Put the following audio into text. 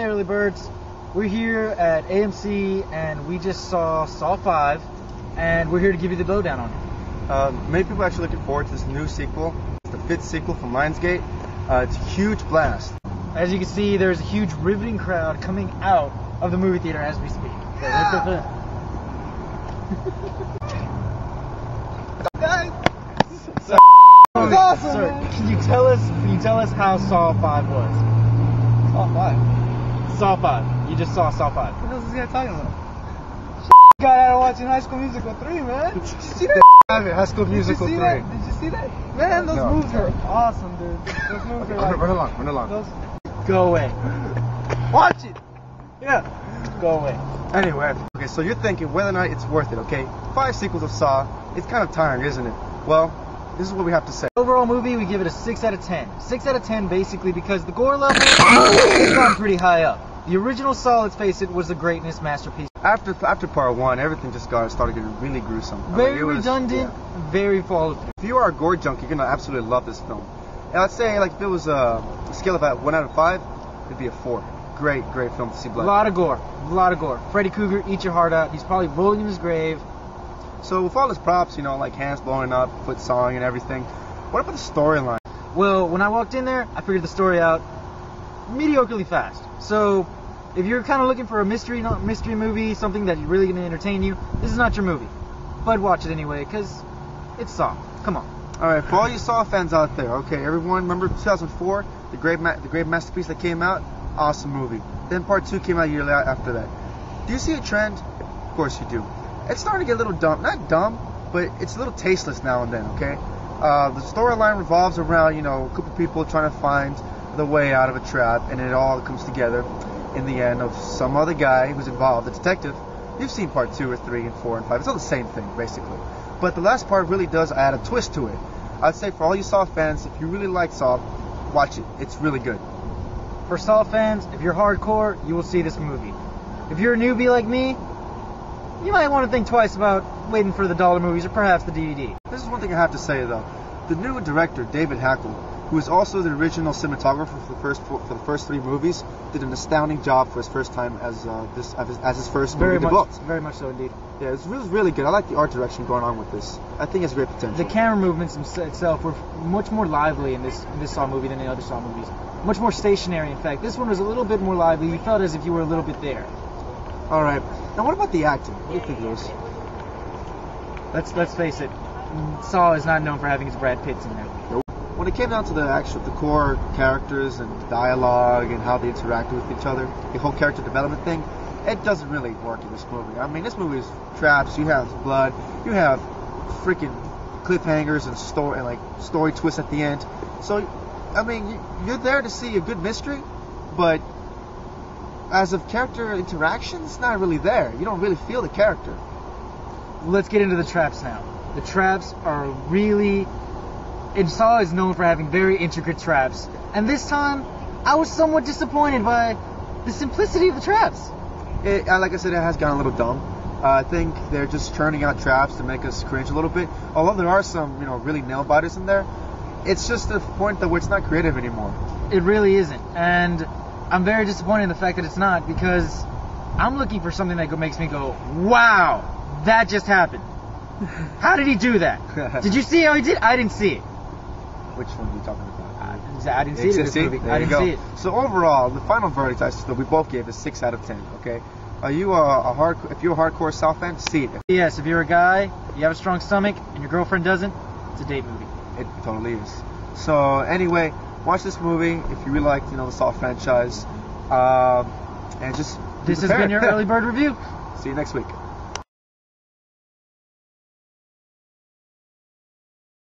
early birds. We're here at AMC and we just saw Saw 5 and we're here to give you the lowdown on it. Many people are actually looking forward to this new sequel. It's the 5th sequel from Lionsgate. It's a huge blast. As you can see, there's a huge riveting crowd coming out of the movie theater as we speak. Guys! So, awesome, sir, man. can you tell us how Saw 5 was? Saw 5? Saw 5. You just saw Saw 5. What else is he talking about? Got out of watching High School Musical 3, man. Did you see that? High School Musical 3. Did you see that? Man, those No. moves are awesome, dude. Those moves are like... Run along. Those... Go away. Watch it! Yeah. Go away. Anyway, okay, so you're thinking whether or not it's worth it, okay? 5 sequels of Saw, it's kind of tiring, isn't it? Well, this is what we have to say. Overall movie, we give it a 6 out of 10. 6 out of 10 basically because the gore level has gone pretty high up. The original Saw, let's face it, was a greatness masterpiece. After part 1, everything just started getting really gruesome. Very redundant, very followed through. If you are a gore junkie, you're gonna absolutely love this film. And I'd say, like, if it was a scale of 1 out of 5, it'd be a 4. Great film to see blood. A lot of gore. Freddy Krueger, eat your heart out. He's probably rolling in his grave. So with all his props, like hands blowing up, foot sawing and everything, what about the storyline? Well, when I walked in there, I figured the story out mediocrely fast. So, if you're kind of looking for a mystery movie, something that's really going to entertain you, this is not your movie. But watch it anyway, because it's Saw. Come on. Alright, for all you Saw fans out there, okay, everyone, remember 2004, the great masterpiece that came out? Awesome movie. Then part 2 came out a year after that. Do you see a trend? Of course you do. It's starting to get a little dumb. Not dumb, but it's a little tasteless now and then, okay? The storyline revolves around, a group of people trying to find the way out of a trap, and it all comes together in the end of some other guy who's involved, the detective. You've seen part 2 or 3 and 4 and 5. It's all the same thing, basically. But the last part really does add a twist to it. I'd say for all you Saw fans, if you really like Saw, watch it. It's really good. For Saw fans, if you're hardcore, you will see this movie. If you're a newbie like me, you might want to think twice about waiting for the dollar movies or perhaps the DVD. This is one thing I have to say, though. The new director, David Hackyl, who is also the original cinematographer for the first 3 movies, did an astounding job for his first time as his first movie debut. Very much so indeed. Yeah, it's really good. I like the art direction going on with this. I think it's great potential. The camera movements itself were much more lively in this Saw movie than the other Saw movies. Much more stationary, in fact. This one was a little bit more lively. You felt as if you were a little bit there. All right. Now, what about the acting? What do you think, Lewis? Let's face it. Saw is not known for having his Brad Pitts in there. Nope. When it came down to the core characters and dialogue and how they interact with each other, the whole character development thing, it doesn't really work in this movie. I mean, this movie is traps. You have blood. You have freaking cliffhangers and story twists at the end. So, I mean, you're there to see a good mystery, but as of character interaction, it's not really there. You don't really feel the character. Let's get into the traps now. The traps are really... And Saw is known for having very intricate traps. And this time, I was somewhat disappointed by the simplicity of the traps. Like I said, it has gotten a little dumb. I think they're just churning out traps to make us cringe a little bit. Although there are some, really nail-biters in there, it's just the point that where it's not creative anymore. It really isn't. And I'm very disappointed in the fact that it's not, because I'm looking for something that makes me go, wow, that just happened. How did he do that? Did you see how he did? I didn't see it. Which one are you talking about? I didn't see it in this movie. I didn't see it. So overall, the final verdict that we both gave is 6 out of 10. Okay, are you if you're a hardcore Saw fan, see it. Yes, if you're a guy, you have a strong stomach, and your girlfriend doesn't, it's a date movie. It totally is. So anyway, watch this movie if you really like the Saw franchise, and just. This has been your early bird review. See you next week.